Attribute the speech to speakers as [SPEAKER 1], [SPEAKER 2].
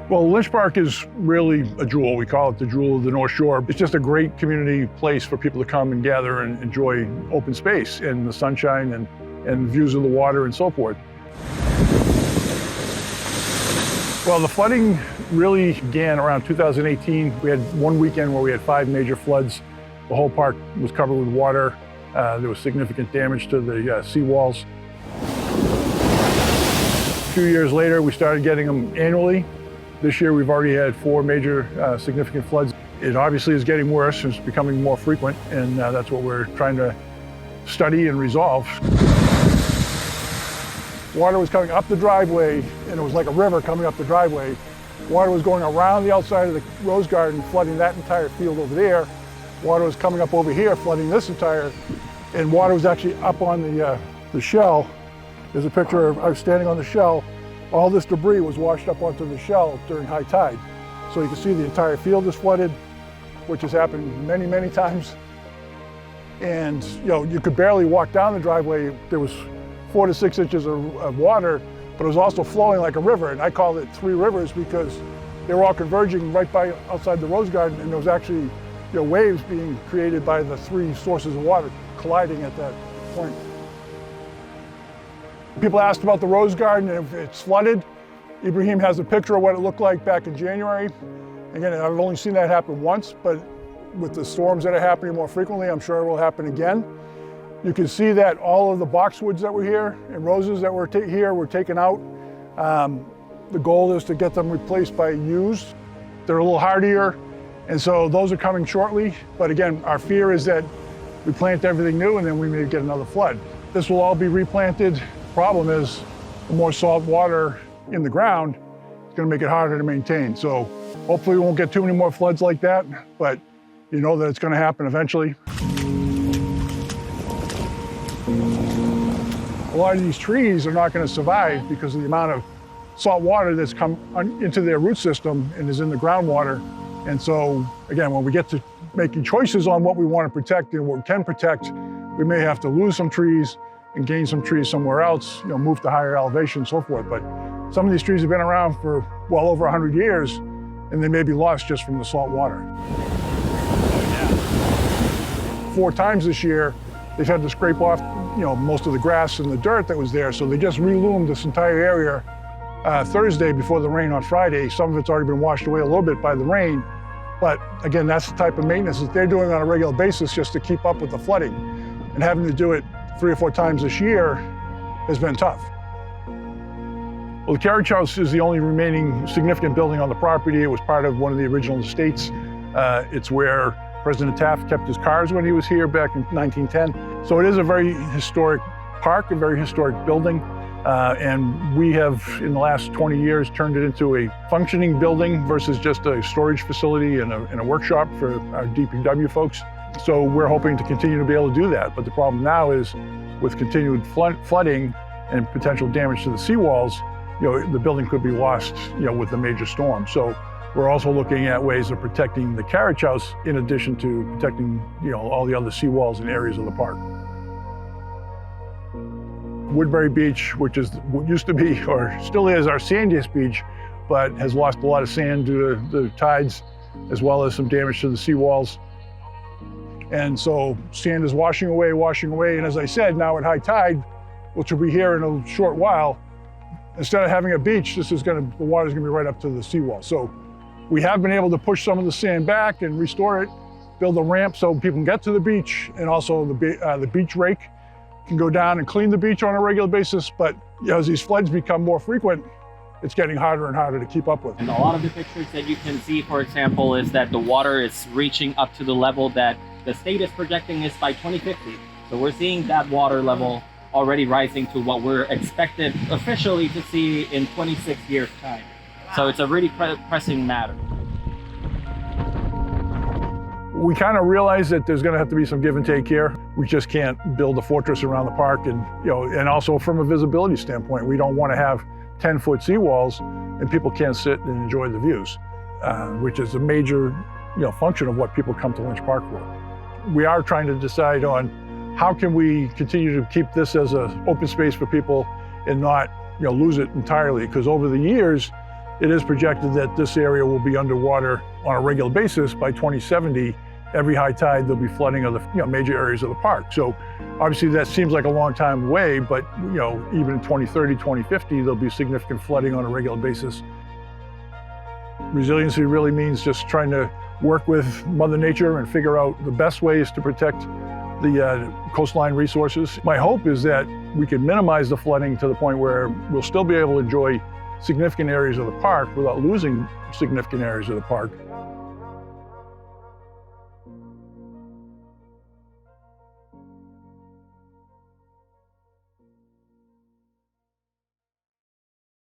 [SPEAKER 1] Well, Lynch Park is really a jewel. We call it the jewel of the North Shore. It's just a great community place for people to come and gather and enjoy open space and the sunshine and views of the water and so forth. Well, the flooding really began around 2018. We had one weekend where we had 5 major floods. The whole park was covered with water. There was significant damage to the seawalls. A few years later, we started getting them annually. This year, we've already had 4 major significant floods. It obviously is getting worse. It's becoming more frequent, and that's what we're trying to study and resolve. Water was coming up the driveway, and it was like a river coming up the driveway. Water was going around the outside of the rose garden, flooding that entire field over there. Water was coming up over here, flooding this entire, and water was actually up on the shell. There's a picture of I was standing on the shell. All this debris was washed up onto the shell during high tide. So you can see the entire field is flooded, which has happened many, many times. And you could barely walk down the driveway. There was 4 to 6 inches of water, but it was also flowing like a river. And I call it 3 rivers because they were all converging right by outside the rose garden, and there was actually waves being created by the 3 sources of water colliding at that point. People asked about the rose garden and if it's flooded. Ibrahim has a picture of what it looked like back in January. Again, I've only seen that happen once, but with the storms that are happening more frequently, I'm sure it will happen again. You can see that all of the boxwoods that were here and roses that were here were taken out. The goal is to get them replaced by yews. They're a little hardier, and so those are coming shortly. But again, our fear is that we plant everything new and then we may get another flood. This will all be replanted. Problem is, the more salt water in the ground, it's going to make it harder to maintain. So hopefully we won't get too many more floods like that, but you know that it's going to happen eventually. A lot of these trees are not going to survive because of the amount of salt water that's come into their root system and is in the groundwater. And so again, when we get to making choices on what we want to protect and what we can protect, we may have to lose some trees and gain some trees somewhere else, move to higher elevation and so forth. But some of these trees have been around for well over 100 years, and they may be lost just from the salt water. 4 times this year, they've had to scrape off, most of the grass and the dirt that was there. So they just reloomed this entire area Thursday before the rain on Friday. Some of it's already been washed away a little bit by the rain. But again, that's the type of maintenance that they're doing on a regular basis just to keep up with the flooding. And having to do it 3 or 4 times this year has been tough. Well, the Carriage House is the only remaining significant building on the property. It was part of one of the original estates. It's where President Taft kept his cars when he was here back in 1910. So it is a very historic park, a very historic building. And we have, in the last 20 years, turned it into a functioning building versus just a storage facility and a workshop for our DPW folks. So we're hoping to continue to be able to do that. But the problem now is with continued flooding and potential damage to the seawalls, the building could be lost, with a major storm. So we're also looking at ways of protecting the Carriage House in addition to protecting, all the other seawalls and areas of the park. Woodbury Beach, which is what used to be, or still is, our sandiest beach, but has lost a lot of sand due to the tides, as well as some damage to the seawalls. And so sand is washing away. And as I said, now at high tide, which will be here in a short while, instead of having a beach, the water's gonna be right up to the seawall. So we have been able to push some of the sand back and restore it, build a ramp so people can get to the beach, and also the beach rake can go down and clean the beach on a regular basis. But as these floods become more frequent, it's getting harder and harder to keep up with.
[SPEAKER 2] And a lot of the pictures that you can see, for example, is that the water is reaching up to the level that the state is projecting is by 2050. So we're seeing that water level already rising to what we're expected officially to see in 26 years' time. So it's a really pressing matter.
[SPEAKER 1] We kind of realize that there's going to have to be some give and take here. We just can't build a fortress around the park, and and also from a visibility standpoint, we don't want to have 10-foot seawalls and people can't sit and enjoy the views, which is a major function of what people come to Lynch Park for. We are trying to decide on how can we continue to keep this as an open space for people and not lose it entirely, because over the years it is projected that this area will be underwater on a regular basis by 2070. Every high tide, there'll be flooding of the major areas of the park. So obviously that seems like a long time away, but even in 2030, 2050, there'll be significant flooding on a regular basis. Resiliency really means just trying to work with Mother Nature and figure out the best ways to protect the coastline resources. My hope is that we can minimize the flooding to the point where we'll still be able to enjoy significant areas of the park without losing significant areas of the park.